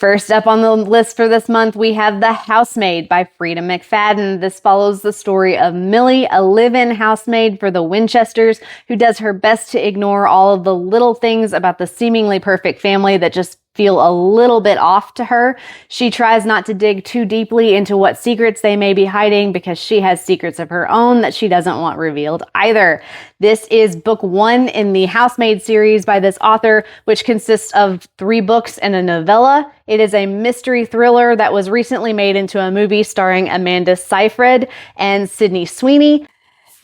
First up on the list for this month, we have The Housemaid by Freida McFadden. This follows the story of Millie, a live-in housemaid for the Winchesters, who does her best to ignore all of the little things about the seemingly perfect family that just feel a little bit off to her. She tries not to dig too deeply into what secrets they may be hiding because she has secrets of her own that she doesn't want revealed either. This is book 1 in the Housemaid series by this author, which consists of 3 books and a novella. It is a mystery thriller that was recently made into a movie starring Amanda Seyfried and Sydney Sweeney.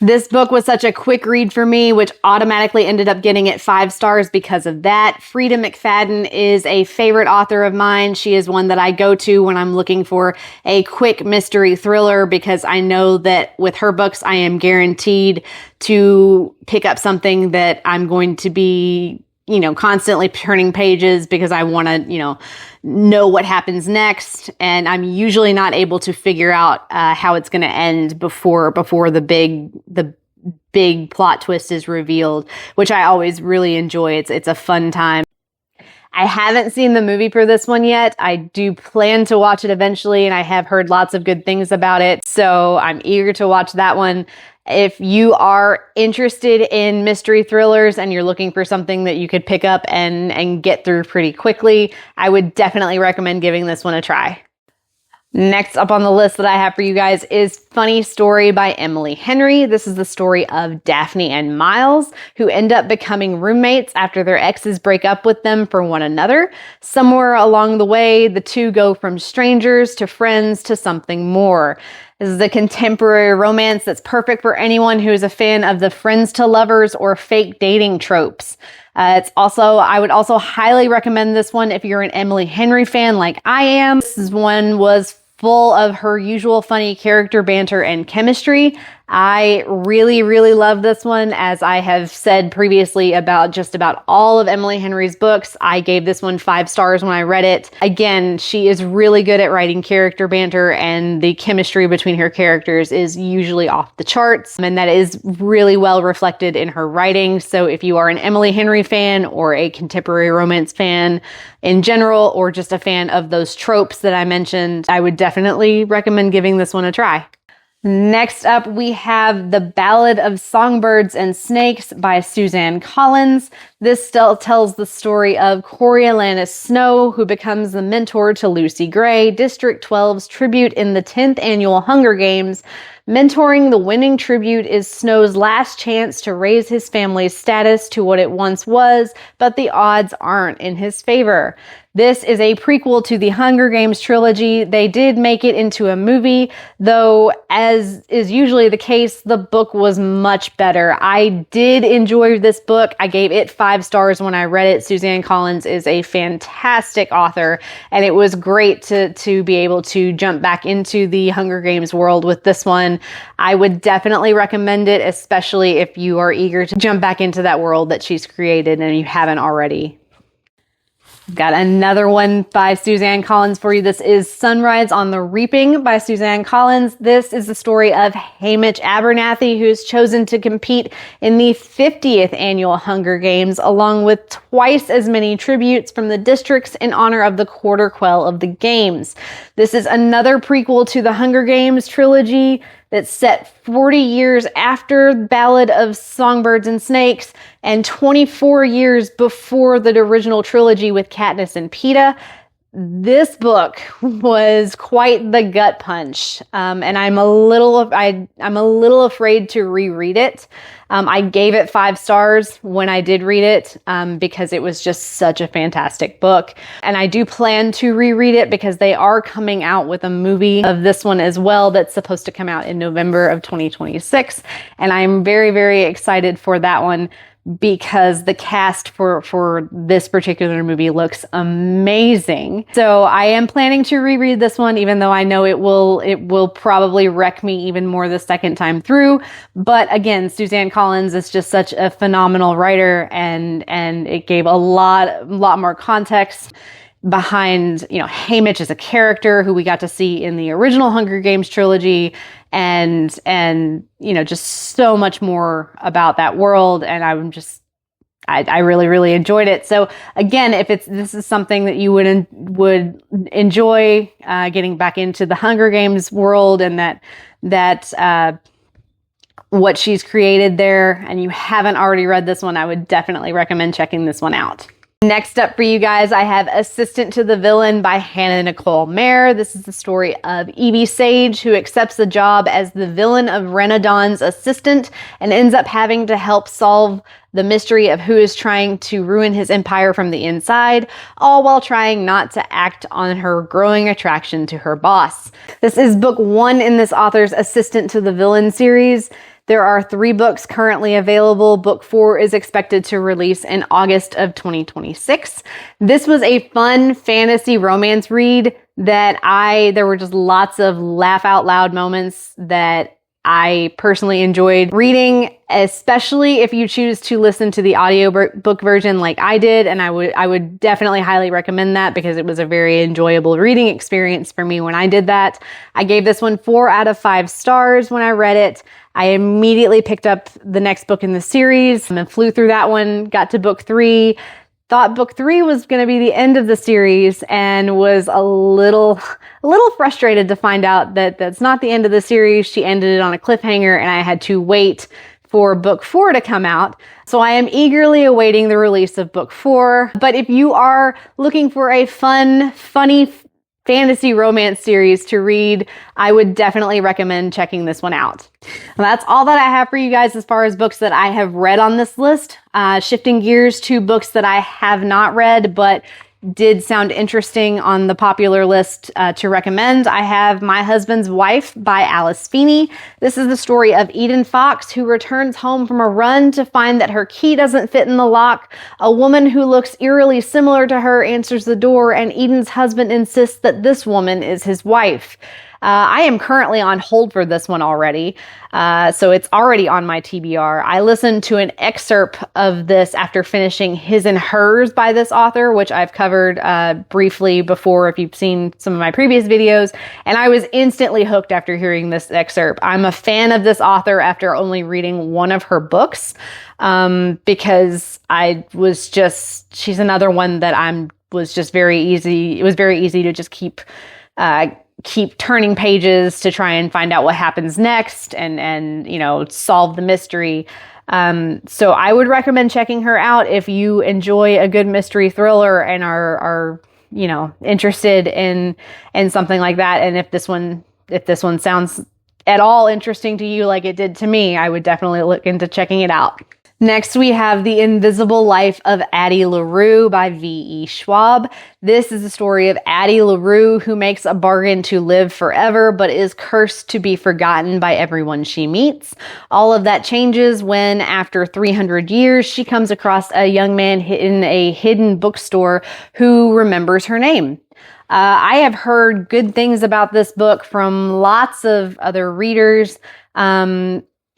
This book was such a quick read for me, which automatically ended up getting it 5 stars because of that. Freida McFadden is a favorite author of mine. She is one that I go to when I'm looking for a quick mystery thriller because I know that with her books, I am guaranteed to pick up something that I'm going to be, constantly turning pages because I want to, know what happens next. And I'm usually not able to figure out how it's going to end before the big plot twist is revealed, which I always really enjoy. It's a fun time. I haven't seen the movie for this one yet. I do plan to watch it eventually, and I have heard lots of good things about it. So I'm eager to watch that one. If you are interested in mystery thrillers and you're looking for something that you could pick up and get through pretty quickly, I would definitely recommend giving this one a try. Next up on the list that I have for you guys is Funny Story by Emily Henry. This is the story of Daphne and Miles, who end up becoming roommates after their exes break up with them for one another. Somewhere along the way, the two go from strangers to friends to something more. This is a contemporary romance that's perfect for anyone who is a fan of the friends to lovers or fake dating tropes. I would also highly recommend this one if you're an Emily Henry fan like I am. This one was full of her usual funny character banter and chemistry. I really, really love this one. As I have said previously about just about all of Emily Henry's books, I gave this one 5 stars when I read it. Again, she is really good at writing character banter, and the chemistry between her characters is usually off the charts, and that is really well reflected in her writing. So if you are an Emily Henry fan or a contemporary romance fan in general, or just a fan of those tropes that I mentioned, I would definitely recommend giving this one a try. Next up, we have The Ballad of Songbirds and Snakes by Suzanne Collins. This still tells the story of Coriolanus Snow, who becomes the mentor to Lucy Gray, District 12's tribute in the 10th annual Hunger Games. Mentoring the winning tribute is Snow's last chance to raise his family's status to what it once was, but the odds aren't in his favor. This is a prequel to the Hunger Games trilogy. They did make it into a movie, though, as is usually the case, the book was much better. I did enjoy this book. I gave it 5 stars when I read it. Suzanne Collins is a fantastic author, and it was great to be able to jump back into the Hunger Games world with this one. I would definitely recommend it, especially if you are eager to jump back into that world that she's created and you haven't already. Got another one by Suzanne Collins for you. This is Sunrise on the Reaping by Suzanne Collins. This is the story of Hamish Abernathy, who's chosen to compete in the 50th annual Hunger Games, along with twice as many tributes from the districts in honor of the quarter quell of the games. This is another prequel to the Hunger Games trilogy that's set 40 years after Ballad of Songbirds and Snakes and 24 years before the original trilogy with Katniss and Peeta. This book was quite the gut punch, and I'm a little afraid to reread it. I gave it 5 stars when I did read it because it was just such a fantastic book, and I do plan to reread it because they are coming out with a movie of this one as well that's supposed to come out in November of 2026, and I'm very, very excited for that one, because the cast for this particular movie looks amazing. So I am planning to reread this one, even though I know it will probably wreck me even more the second time through. But again, Suzanne Collins is just such a phenomenal writer, and it gave a lot more context behind, Hamish as a character who we got to see in the original Hunger Games trilogy, and just so much more about that world. And I really, really enjoyed it. So again, if this is something that you would would enjoy getting back into the Hunger Games world, and that what she's created there, and you haven't already read this one, I would definitely recommend checking this one out. Next up for you guys, I have Assistant to the Villain by Hannah Nicole Maehrer. This is the story of Evie Sage, who accepts the job as the villain of Renadon's assistant and ends up having to help solve the mystery of who is trying to ruin his empire from the inside, all while trying not to act on her growing attraction to her boss. This is book 1 in this author's Assistant to the Villain series. There are 3 books currently available. Book 4 is expected to release in August of 2026. This was a fun fantasy romance read that there were just lots of laugh out loud moments that I personally enjoyed reading, especially if you choose to listen to the audiobook version like I did. And I would definitely highly recommend that because it was a very enjoyable reading experience for me when I did that. I gave this one 4 out of 5 stars when I read it. I immediately picked up the next book in the series and flew through that one, got to book 3, thought book 3 was going to be the end of the series, and was a little frustrated to find out that that's not the end of the series. She ended it on a cliffhanger, and I had to wait for book 4 to come out. So I am eagerly awaiting the release of book 4. But if you are looking for a funny fantasy romance series to read, I would definitely recommend checking this one out. And that's all that I have for you guys as far as books that I have read on this list. Shifting gears to books that I have not read but did sound interesting on the popular list to recommend. I have My Husband's Wife by Alice Feeney. This is the story of Eden Fox, who returns home from a run to find that her key doesn't fit in the lock. A woman who looks eerily similar to her answers the door, and Eden's husband insists that this woman is his wife. I am currently on hold for this one already, so it's already on my TBR. I listened to an excerpt of this after finishing His and Hers by this author, which I've covered briefly before if you've seen some of my previous videos, and I was instantly hooked after hearing this excerpt. I'm a fan of this author after only reading one of her books, because she's another one that was just very easy. It was very easy to just keep turning pages to try and find out what happens next and solve the mystery. So I would recommend checking her out if you enjoy a good mystery thriller and are interested in something like that. And if this one sounds at all interesting to you like it did to me, I would definitely look into checking it out. Next, we have The Invisible Life of Addie LaRue by V.E. Schwab. This is the story of Addie LaRue, who makes a bargain to live forever, but is cursed to be forgotten by everyone she meets. All of that changes when, after 300 years, she comes across a young man in a hidden bookstore who remembers her name. I have heard good things about this book from lots of other readers,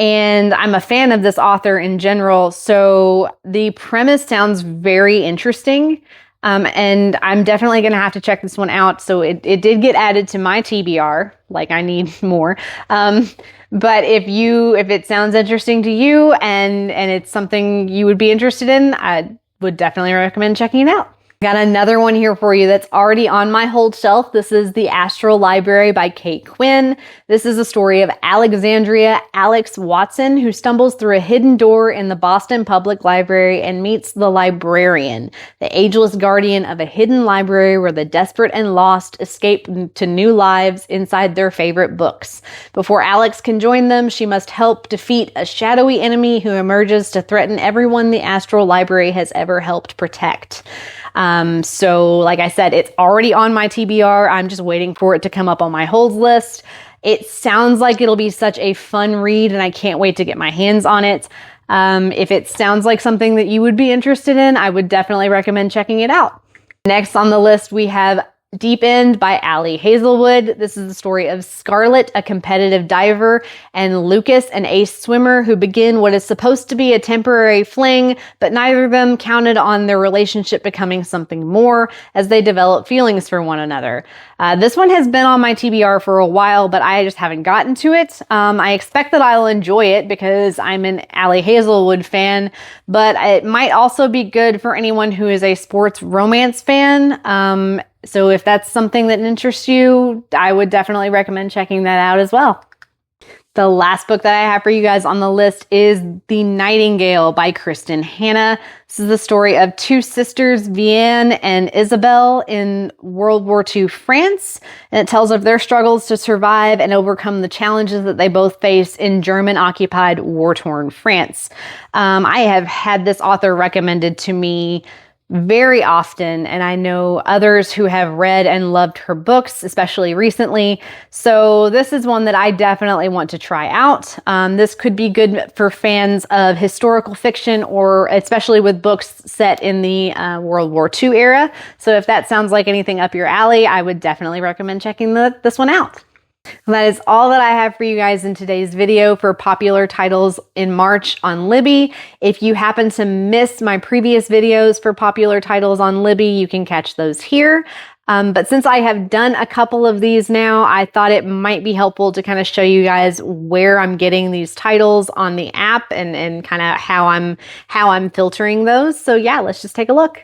and I'm a fan of this author in general, so the premise sounds very interesting, and I'm definitely going to have to check this one out. So it did get added to my TBR, like I need more. But if it sounds interesting to you and it's something you would be interested in, I would definitely recommend checking it out. Got another one here for you that's already on my hold shelf. This is The Astral Library by Kate Quinn. This is a story of Alexandria Alex Watson, who stumbles through a hidden door in the Boston Public Library and meets the librarian, the ageless guardian of a hidden library where the desperate and lost escape to new lives inside their favorite books. Before Alex can join them, she must help defeat a shadowy enemy who emerges to threaten everyone the Astral Library has ever helped protect. So like I said, it's already on my TBR. I'm just waiting for it to come up on my holds list. It sounds like it'll be such a fun read, and I can't wait to get my hands on it. If it sounds like something that you would be interested in, I would definitely recommend checking it out. Next on the list, we have Deep End by Ali Hazelwood. This is the story of Scarlett, a competitive diver, and Lucas, an ace swimmer, who begin what is supposed to be a temporary fling, but neither of them counted on their relationship becoming something more as they develop feelings for one another. This one has been on my TBR for a while, but I just haven't gotten to it. I expect that I'll enjoy it because I'm an Ali Hazelwood fan, but it might also be good for anyone who is a sports romance fan. So if that's something that interests you, I would definitely recommend checking that out as well. The last book that I have for you guys on the list is The Nightingale by Kristin Hannah. This is the story of two sisters, Vienne and Isabelle, in World War II France. And it tells of their struggles to survive and overcome the challenges that they both face in German-occupied, war-torn France. I have had this author recommended to me very often, and I know others who have read and loved her books, especially recently. So this is one that I definitely want to try out. This could be good for fans of historical fiction, or especially with books set in the World War II era. So if that sounds like anything up your alley, I would definitely recommend checking this one out. And that is all that I have for you guys in today's video for popular titles in March on Libby. If you happen to miss my previous videos for popular titles on Libby, you can catch those here. But since I have done a couple of these now, I thought it might be helpful to kind of show you guys where I'm getting these titles on the app and kind of how I'm filtering those. So yeah, let's just take a look.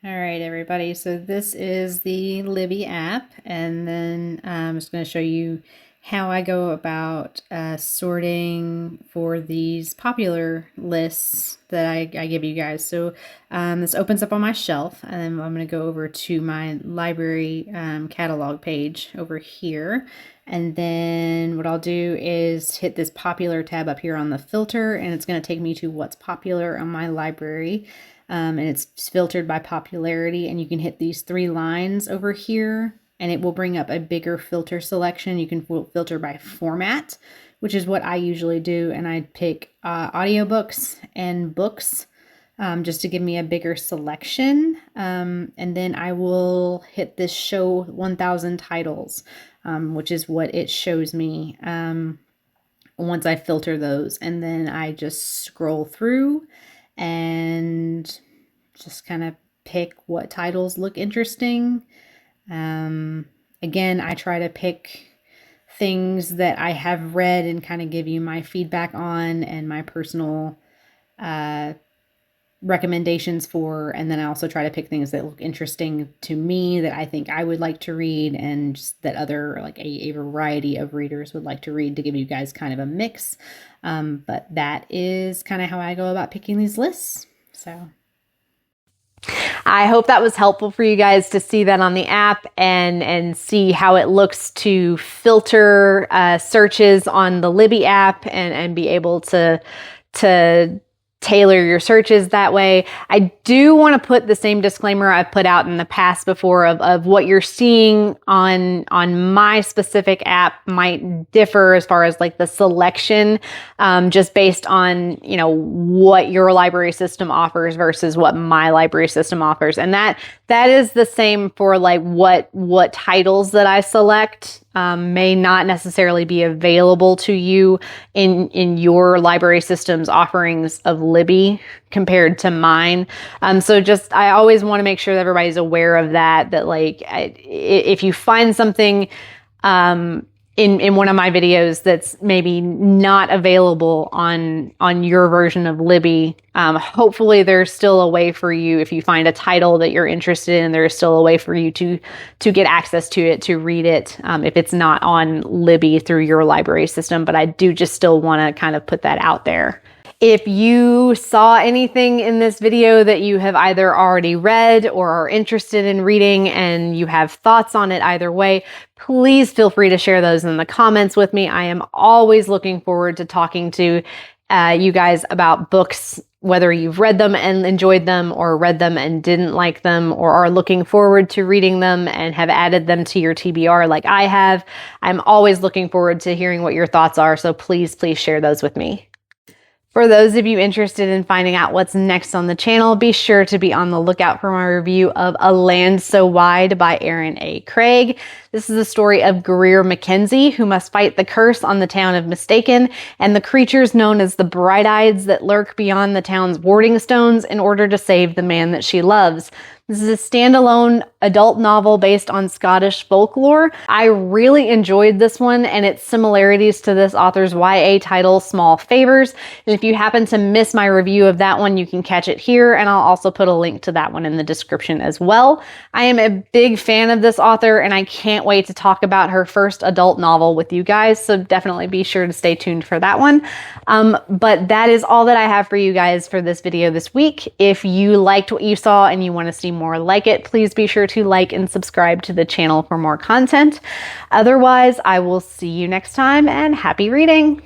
All right, everybody, so this is the Libby app, and then I'm just going to show you how I go about sorting for these popular lists that I give you guys. So this opens up on my shelf, and then I'm going to go over to my library catalog page over here. And then what I'll do is hit this popular tab up here on the filter, and it's going to take me to what's popular on my library. And it's filtered by popularity, and you can hit these three lines over here and it will bring up a bigger filter selection. You can filter by format, which is what I usually do, and I pick audiobooks and books just to give me a bigger selection. And then I will hit this show 1000 titles, which is what it shows me once I filter those. And then I just scroll through and just kind of pick what titles look interesting. Again, I try to pick things that I have read and kind of give you my feedback on and my personal recommendations for, and then I also try to pick things that look interesting to me that I think I would like to read, and just that other, like a variety of readers would like to read, to give you guys kind of a mix. But that is kind of how I go about picking these lists. So I hope that was helpful for you guys to see that on the app and see how it looks to filter searches on the Libby app and be able to tailor your searches that way. I do want to put the same disclaimer I've put out in the past before of what you're seeing on my specific app might differ as far as like the selection, just based on, you know, what your library system offers versus what my library system offers. And that is the same for like what titles that I select may not necessarily be available to you in your library system's offerings of Libby compared to mine. So just, I always want to make sure that everybody's aware of that like if you find something in one of my videos that's maybe not available on your version of Libby, hopefully there's still a way for you, if you find a title that you're interested in, there's still a way for you to get access to it, to read it, if it's not on Libby through your library system. But I do just still want to kind of put that out there. If you saw anything in this video that you have either already read or are interested in reading and you have thoughts on it either way, please feel free to share those in the comments with me. I am always looking forward to talking to you guys about books, whether you've read them and enjoyed them, or read them and didn't like them, or are looking forward to reading them and have added them to your TBR like I have. I'm always looking forward to hearing what your thoughts are, so please share those with me. For those of you interested in finding out what's next on the channel, be sure to be on the lookout for my review of A Land So Wide by Erin A. Craig. This is the story of Greer Mackenzie, who must fight the curse on the town of Mistaken and the creatures known as the Bright-Eyes that lurk beyond the town's warding stones in order to save the man that she loves. This is a standalone adult novel based on Scottish folklore. I really enjoyed this one and its similarities to this author's YA title, Small Favors. And if you happen to miss my review of that one, you can catch it here, and I'll also put a link to that one in the description as well. I am a big fan of this author, and I can't wait to talk about her first adult novel with you guys, so definitely be sure to stay tuned for that one. But that is all that I have for you guys for this video this week. If you liked what you saw and you want to see more like it, please be sure to like and subscribe to the channel for more content. Otherwise, I will see you next time, and happy reading!